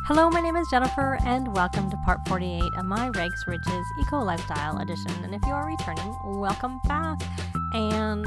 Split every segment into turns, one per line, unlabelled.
Hello, my name is Jennifer, and welcome to part 48 of my Regs Riches Eco Lifestyle Edition. And if you are returning, welcome back. And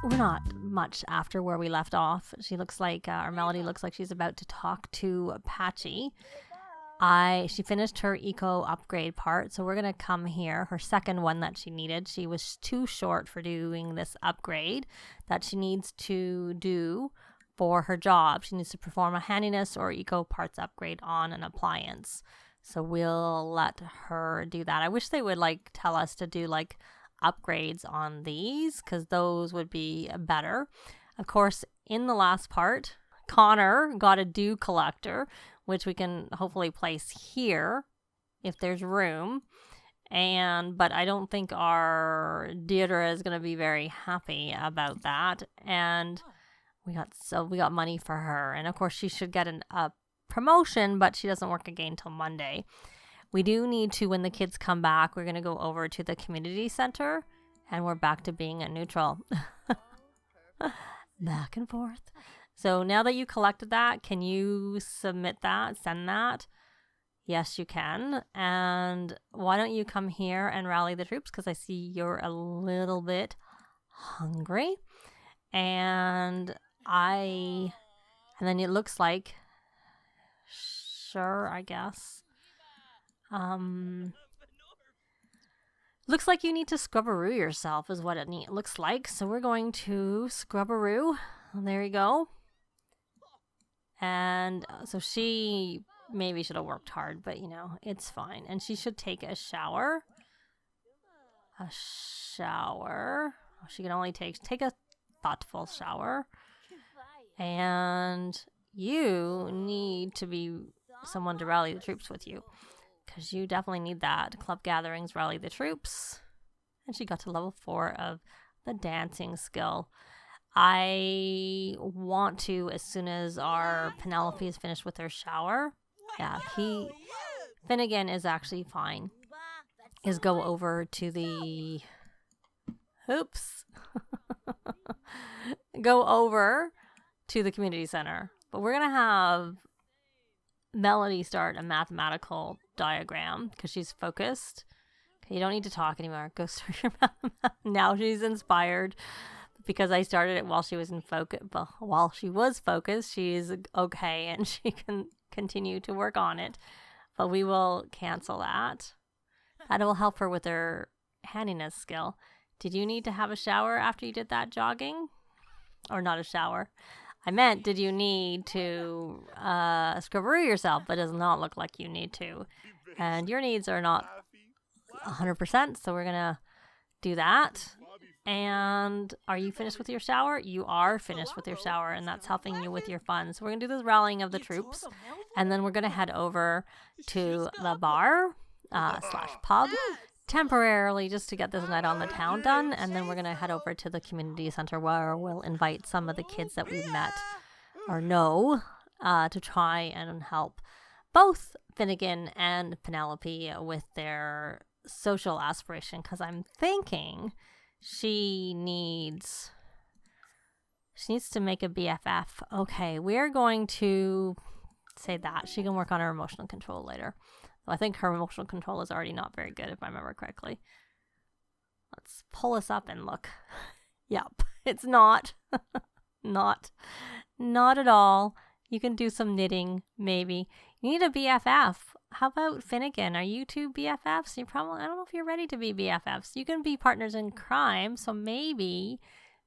we're not much after where we left off. She looks like, or Melody looks like she's about to talk to Patchy. She finished her eco upgrade part, so we're going to come here. Her second one that she needed. She was too short for doing this upgrade that she needs to do for her job. She needs to perform a handiness or eco parts upgrade on an appliance. So we'll let her do that. I wish they would tell us to do upgrades on these, because those would be better. Of course, in the last part, Connor got a dew collector, which we can hopefully place here if there's room. But I don't think our Deirdre is going to be very happy about that. And we got money for her. And of course, she should get a promotion, but she doesn't work again until Monday. We do need to, when the kids come back, we're going to go over to the community center, and we're back to being a neutral. Back and forth. So now that you collected that, can you submit that, send that? Yes, you can. And why don't you come here and rally the troops? Because I see you're a little bit hungry. And then it looks like, sure, I guess. Looks like you need to scrubberoo yourself is what it looks like. So we're going to scrubberoo. There you go. And so she maybe should have worked hard, but it's fine. And she should take a shower. She can only take a thoughtful shower. And you need to be someone to rally the troops with you, because you definitely need that. Club gatherings, rally the troops. And she got to level 4 of the dancing skill. I want to, as soon as our Penelope is finished with her shower, Finnegan is actually fine, is go over to the, go over to the community center. But we're going to have Melody start a mathematical diagram because she's focused. Okay, you don't need to talk anymore. Go start your math. Now she's inspired because I started it while she was in focus. While she was focused, she's okay and she can continue to work on it. But we will cancel that. That will help her with her handiness skill. Did you need to have a shower after you did that jogging? Or not a shower? I meant, did you need to scrubberoo yourself? But it does not look like you need to. And your needs are not 100%, so we're going to do that. And are you finished with your shower? You are finished with your shower, and that's helping you with your fun. So we're going to do this rallying of the troops, and then we're going to head over to the bar / pub temporarily just to get this night on the town done, and then we're going to head over to the community center where we'll invite some of the kids that we met or know to try and help both Finnegan and Penelope with their social aspiration, because I'm thinking she needs to make a BFF. Okay, we're going to say that she can work on her emotional control later. I think her emotional control is already not very good, if I remember correctly. Let's pull this up and look. Yep, it's not. Not at all. You can do some knitting, maybe. You need a BFF. How about Finnegan? Are you two BFFs? I don't know if you're ready to be BFFs. You can be partners in crime, so maybe,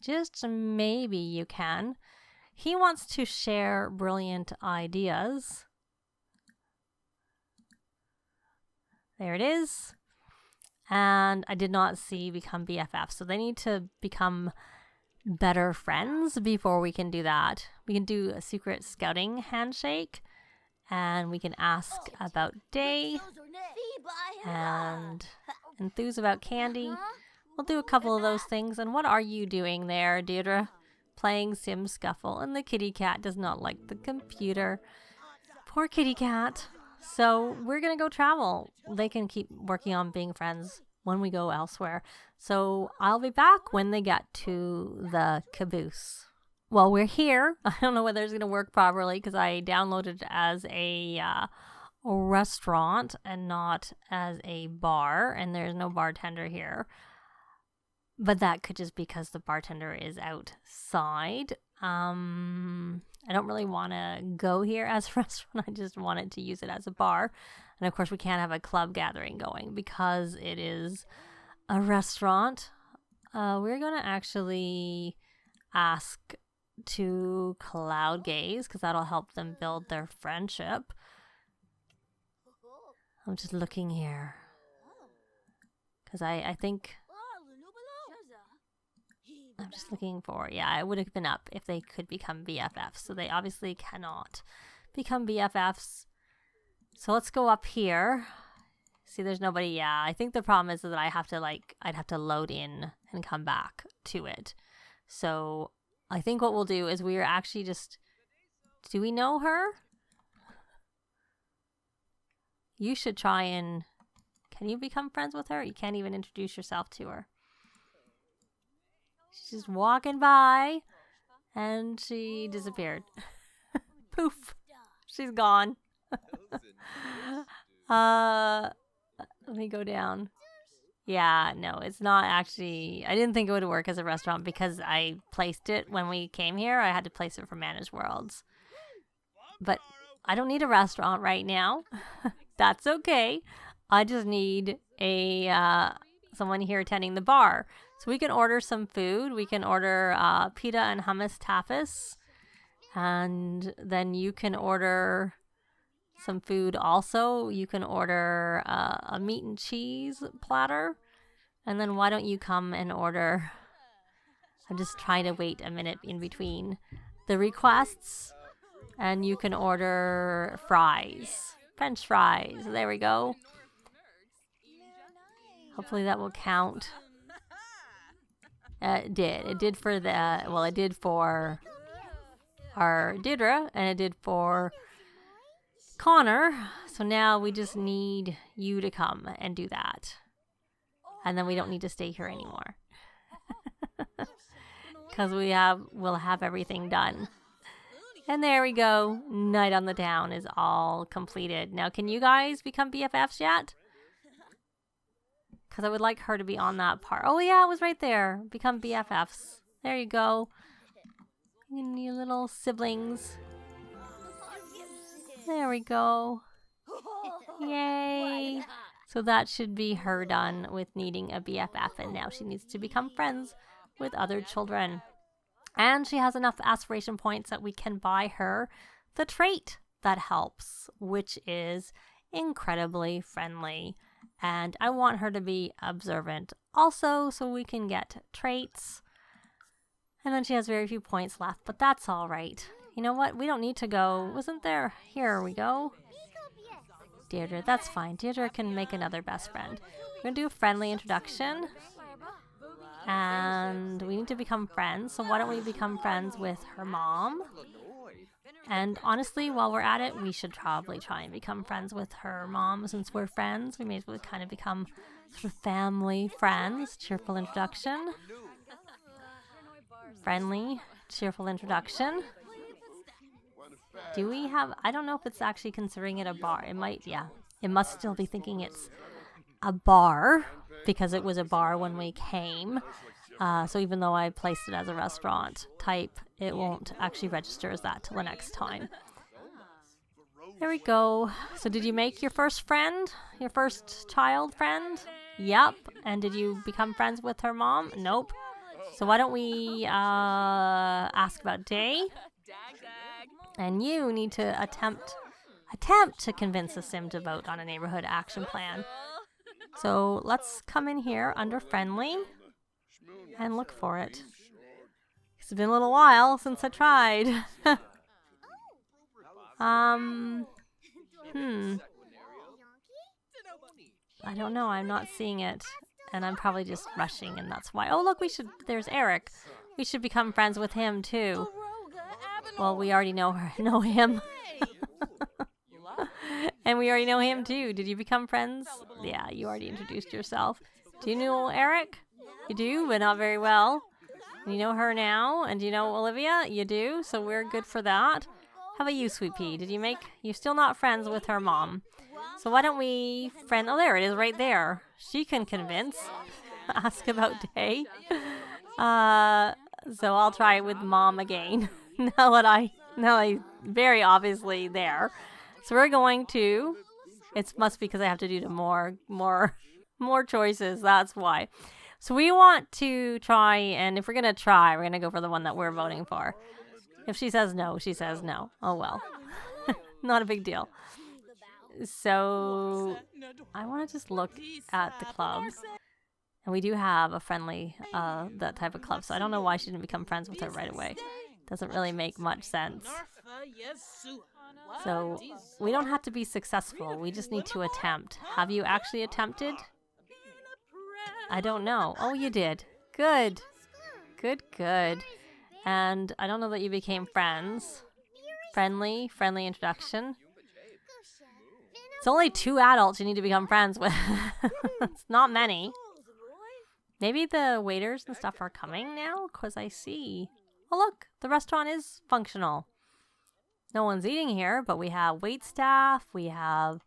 just maybe you can. He wants to share brilliant ideas. There it is. And I did not see become BFF. So they need to become better friends before we can do that. We can do a secret scouting handshake. And we can ask about day. And enthuse about candy. We'll do a couple of those things. And what are you doing there, Deirdre? Playing Sim Scuffle. And the kitty cat does not like the computer. Poor kitty cat. So we're going to go travel. They can keep working on being friends when we go elsewhere. So I'll be back when they get to the Caboose. while we're here, I don't know whether it's going to work properly because I downloaded it as a restaurant and not as a bar, and there's no bartender here. But that could just be because the bartender is outside. I don't really want to go here as a restaurant. I just wanted to use it as a bar. And of course, we can't have a club gathering going because it is a restaurant. We're going to actually ask to cloud gaze because that'll help them build their friendship. I'm just looking here because I think I'm just looking for, yeah, it would have been up if they could become BFFs. So they obviously cannot become BFFs. So let's go up here. See, there's nobody. Yeah, I think the problem is that I'd have to load in and come back to it. So I think what we'll do is we are actually just, do we know her? You should try and, can you become friends with her? You can't even introduce yourself to her. She's just walking by and she disappeared. Poof. She's gone. Let me go down. Yeah, no, it's not actually, I didn't think it would work as a restaurant because I placed it when we came here. I had to place it for Managed Worlds. But I don't need a restaurant right now. That's okay. I just need a someone here attending the bar. So we can order some food. We can order pita and hummus tapas. And then you can order some food also. You can order a meat and cheese platter. And then why don't you come and order? I'm just trying to wait a minute in between the requests. And you can order fries. French fries. There we go. Hopefully that will count. It did. It did for the, well, it did for our Deirdre, and it did for Connor. So now we just need you to come and do that. And then we don't need to stay here anymore. Because we'll have everything done. And there we go. Night on the Town is all completed. Now, can you guys become BFFs yet? Because I would like her to be on that part. Oh, yeah, it was right there. Become BFFs. There you go. You little siblings. There we go. Yay. So that should be her done with needing a BFF. And now she needs to become friends with other children. And she has enough aspiration points that we can buy her the trait that helps, which is incredibly friendly. And I want her to be observant also, so we can get traits. And then she has very few points left, but that's all right. You know what? We don't need to go. Wasn't there? Here we go. Deirdre, that's fine. Deirdre can make another best friend. We're going to do a friendly introduction. And we need to become friends. So why don't we become friends with her mom? And honestly, while we're at it, we should probably try and become friends with her mom. Since we're friends, we may as well kind of become sort of family friends. Cheerful introduction. Friendly, cheerful introduction. Do we have, I don't know if it's actually considering it a bar. It might, yeah. It must still be thinking it's a bar because it was a bar when we came. So even though I placed it as a restaurant type, it won't actually register as that till the next time. There we go. So did you make your first friend? Your first child friend? Yep. And did you become friends with her mom? Nope. So why don't we ask about Day? And you need to attempt to convince the sim to vote on a neighborhood action plan. So let's come in here under friendly and look for it. It's been a little while since I tried. I don't know. I'm not seeing it. And I'm probably just rushing, and that's why. Oh, look, there's Eric. We should become friends with him, too. Well, we already know him. And we already know him, too. Did you become friends? Yeah, you already introduced yourself. Do you know Eric? You do, but not very well. You know her now, and you know Olivia? You do, so we're good for that. How about you, Sweet Pea? You're still not friends with her mom. So why don't we oh, there it is right there. She can convince. Ask about Day. So I'll try it with Mom again. now that I very obviously there. So we're going to, it must be because I have to do the more choices. That's why. So we want to try, and if we're going to try, we're going to go for the one that we're voting for. If she says no, she says no. Oh well. Not a big deal. So I want to just look at the club. And we do have a friendly, that type of club. So I don't know why she didn't become friends with her right away. Doesn't really make much sense. So we don't have to be successful. We just need to attempt. Have you actually attempted? I don't know. Oh, you did. Good. Good. And I don't know that you became friends. Friendly introduction. It's only 2 adults you need to become friends with. It's not many. Maybe the waiters and stuff are coming now, because I see. Oh, look, the restaurant is functional. No one's eating here, but we have wait staff. We have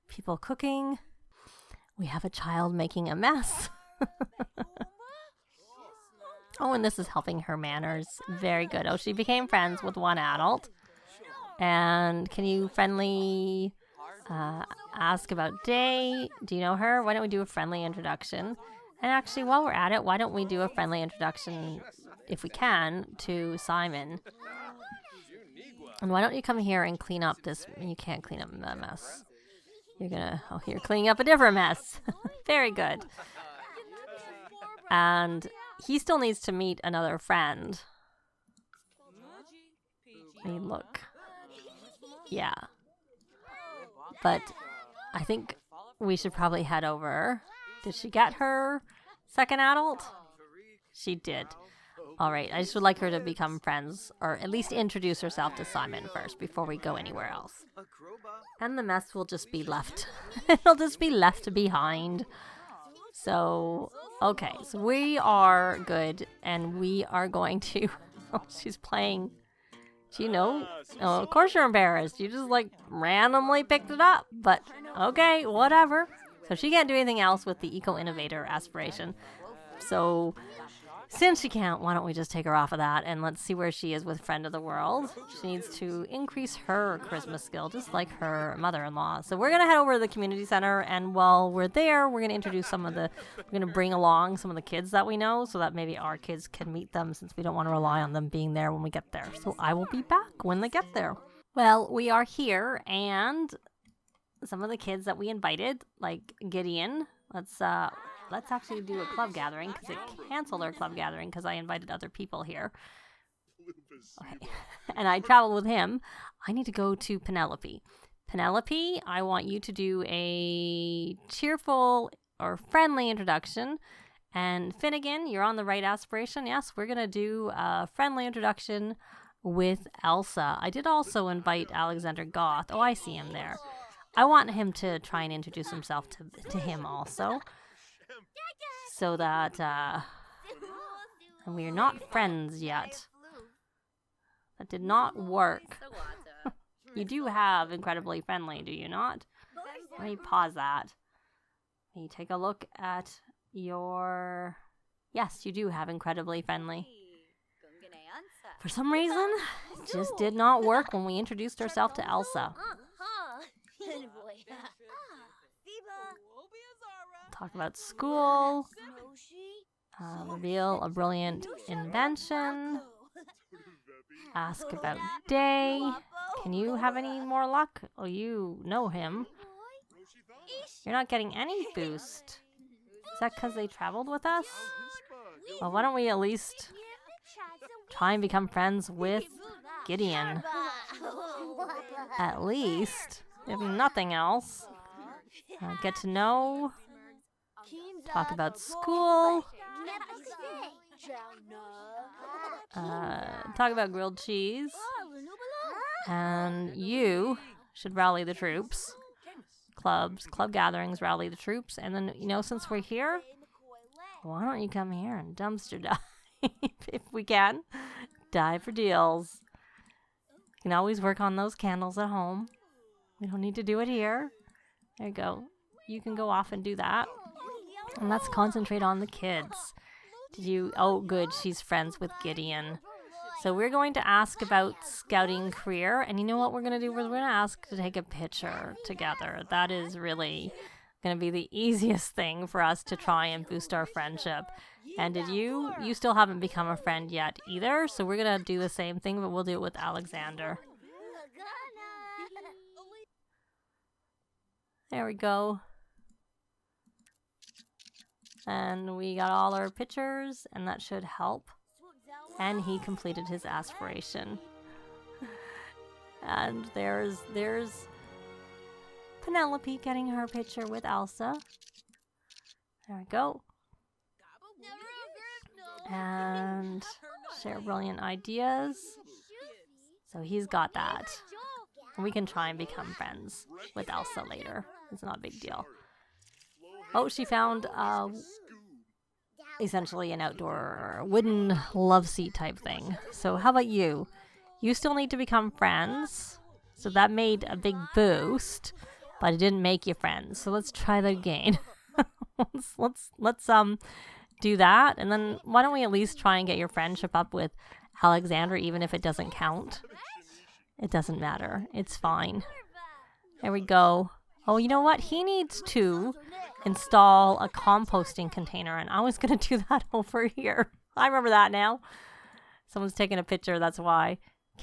people cooking. We have a child making a mess. Oh, and this is helping her manners. Very good. Oh, she became friends with 1 adult. And can you friendly ask about Day? Do you know her? Why don't we do a friendly introduction? And actually, while we're at it, why don't we do a friendly introduction, if we can, to Simon? And why don't you come here and clean up this? You can't clean up that mess. You're cleaning up a different mess. Very good. And he still needs to meet another friend. Let me look. Yeah. But I think we should probably head over. Did she get her second adult? She did. All right. I just would like her to become friends, or at least introduce herself to Simon first before we go anywhere else. And the mess will just be left. It'll just be left behind. So, okay. So we are good, and we are going to... Oh, she's playing... Do you know? Oh, of course you're embarrassed. You just, randomly picked it up. But, okay, whatever. So she can't do anything else with the eco-innovator aspiration. So since she can't, why don't we just take her off of that and let's see where she is with Friend of the World. She needs to increase her charisma skill, just like her mother-in-law. So we're going to head over to the community center, and while we're there, we're going to introduce we're going to bring along some of the kids that we know so that maybe our kids can meet them, since we don't want to rely on them being there when we get there. So I will be back when they get there. Well, we are here, and some of the kids that we invited, like Gideon, let's actually do a club gathering, because it canceled our club gathering because I invited other people here. Okay. And I traveled with him. I need to go to Penelope. Penelope, I want you to do a cheerful or friendly introduction. And Finnegan, you're on the right aspiration. Yes, we're going to do a friendly introduction with Elsa. I did also invite Alexander Goth. Oh, I see him there. I want him to try and introduce himself to him also. So that we're not friends yet. That did not work. You do have incredibly friendly, do you not? Let me pause that. Let me take a look at your... Yes, you do have incredibly friendly. For some reason, it just did not work when we introduced ourselves to Elsa. Talk about school. Reveal a brilliant invention. Ask about Day. Can you have any more luck? Oh, you know him. You're not getting any boost. Is that because they traveled with us? Well, why don't we at least try and become friends with Gideon? At least, if nothing else. Get to know. Talk about school. Talk about grilled cheese. And you should rally the troops. Club gatherings, rally the troops. And then, since we're here, why don't you come here and dumpster dive? if we can. Die for deals. You can always work on those candles at home. We don't need to do it here. There you go. You can go off and do that. And let's concentrate on the kids. Did you... Oh, good. She's friends with Gideon. So we're going to ask about scouting career. And you know what we're going to do? We're going to ask to take a picture together. That is really going to be the easiest thing for us to try and boost our friendship. And did you still haven't become a friend yet either. So we're going to do the same thing, but we'll do it with Alexander. There we go. And we got all our pictures, and that should help. And he completed his aspiration. And there's Penelope getting her picture with Elsa. There we go. And share brilliant ideas. So he's got that. We can try and become friends with Elsa later. It's not a big deal. Oh, she found essentially an outdoor wooden love seat type thing. So how about you? You still need to become friends. So that made a big boost, but it didn't make you friends. So let's try that again. let's do that, and then why don't we at least try and get your friendship up with Alexander, even if it doesn't count. It doesn't matter. It's fine. There we go. Oh, you know what? He needs to install a composting container, and I was going to do that over here. I remember that now. Someone's taking a picture, that's why.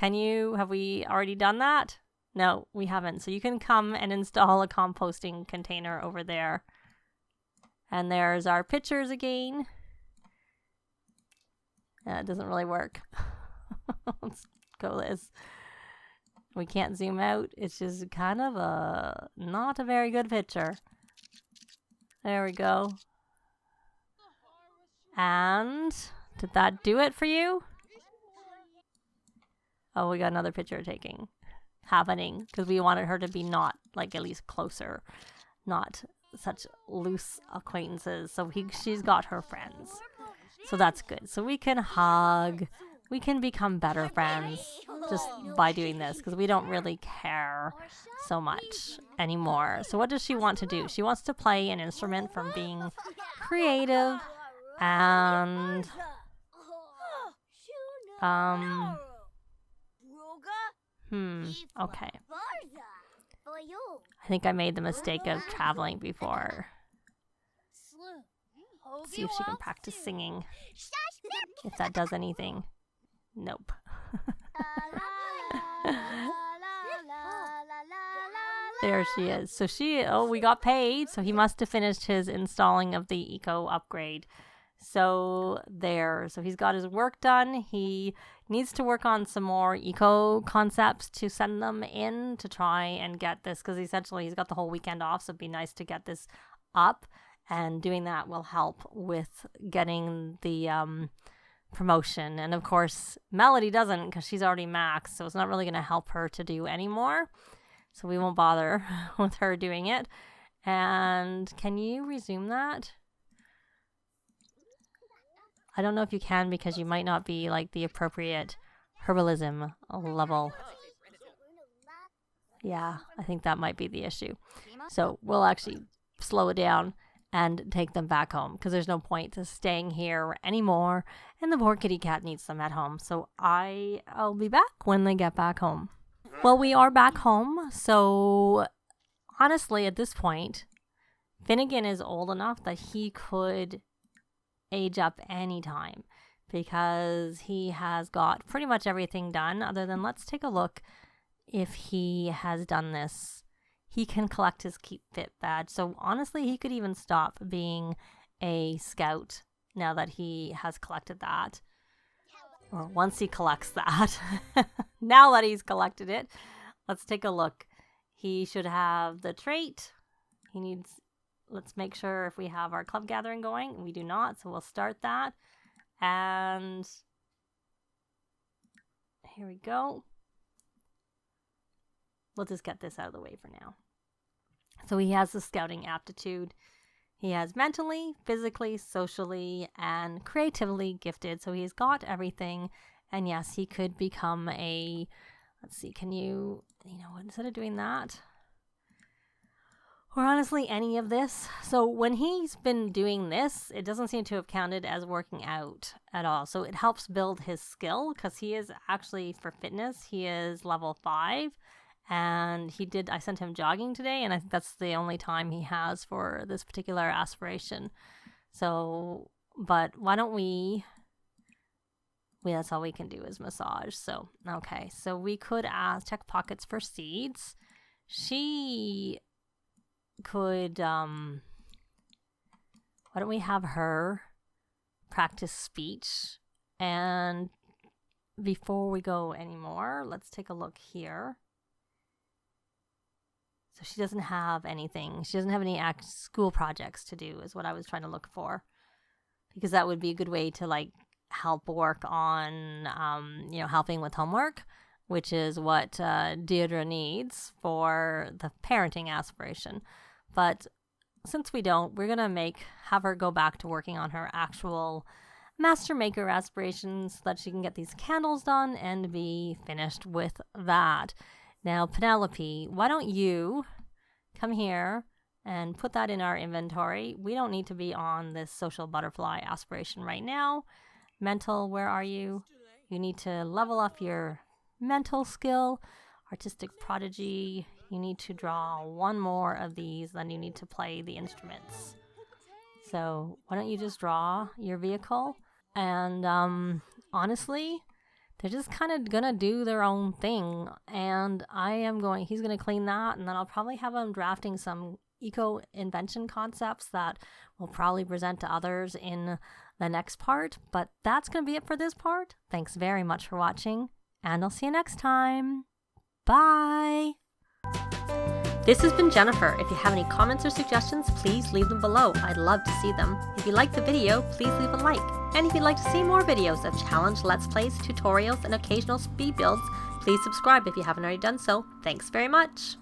Have we already done that? No, we haven't. So you can come and install a composting container over there. And there's our pictures again. It doesn't really work. Let's go this. We can't zoom out. It's just kind of not a very good picture. There we go. And did that do it for you? Oh, we got another picture happening because we wanted her to be not like at least closer, not such loose acquaintances. So she's got her friends. So that's good. So we can hug. We can become better friends just by doing this because we don't really care so much anymore. So what does she want to do? She wants to play an instrument from being creative and okay. I think I made the mistake of traveling before. Let's see if she can practice singing. If that does anything. Nope. There she is. So we got paid. So he must have finished his installing of the eco upgrade. So he's got his work done. He needs to work on some more eco concepts to send them in to try and get this, because essentially he's got the whole weekend off, so it'd be nice to get this up, and doing that will help with getting the promotion. And of course Melody doesn't, because she's already maxed, so it's not really going to help her to do any more, so we won't bother with her doing it. And can you resume that? I don't know if you can, because you might not be like the appropriate herbalism level. Yeah, I think that might be the issue. So we'll actually slow it down and take them back home, because there's no point to staying here anymore, and the poor kitty cat needs them at home. So I'll be back when they get back home. Well, we are back home, so honestly at this point Finnegan is old enough that he could age up anytime, because he has got pretty much everything done, other than, let's take a look if he has done this. He can collect his Keep Fit badge, so honestly he could even stop being a scout now that he has collected that, or once he collects that. Now that he's collected it, let's take a look. He should have the trait. Let's make sure if we have our club gathering going. We do not, so we'll start that. And here we go. We'll just get this out of the way for now. So he has the scouting aptitude. He has mentally, physically, socially, and creatively gifted. So he's got everything. And yes, he could become a, let's see, can you know, instead of doing that, or honestly any of this. So when he's been doing this, it doesn't seem to have counted as working out at all. So it helps build his skill, because he is actually, for fitness, he is level 5. And I sent him jogging today, and I think that's the only time he has for this particular aspiration. So, but why don't that's all we can do is massage. So, okay. So we could check pockets for seeds. She could, why don't we have her practice speech? And before we go anymore, let's take a look here. So she doesn't have anything. She doesn't have any school projects to do, is what I was trying to look for. Because that would be a good way to, like, help work on, helping with homework, which is what Deirdre needs for the parenting aspiration. But since we don't, we're going to have her go back to working on her actual master maker aspirations so that she can get these candles done and be finished with that. Now, Penelope, why don't you come here and put that in our inventory? We don't need to be on this social butterfly aspiration right now. Mental, where are you? You need to level up your mental skill. Artistic prodigy, you need to draw one more of these, then you need to play the instruments. So why don't you just draw your vehicle? And honestly, they're just kind of gonna do their own thing, and he's gonna clean that, and then I'll probably have him drafting some eco invention concepts that we'll probably present to others in the next part. But that's gonna be it for this part. Thanks very much for watching, and I'll see you next time. Bye. This has been Jennifer. If you have any comments or suggestions, please leave them below. I'd love to see them. If you liked the video, please leave a like. And if you'd like to see more videos of challenge, let's plays, tutorials, and occasional speed builds, please subscribe if you haven't already done so. Thanks very much.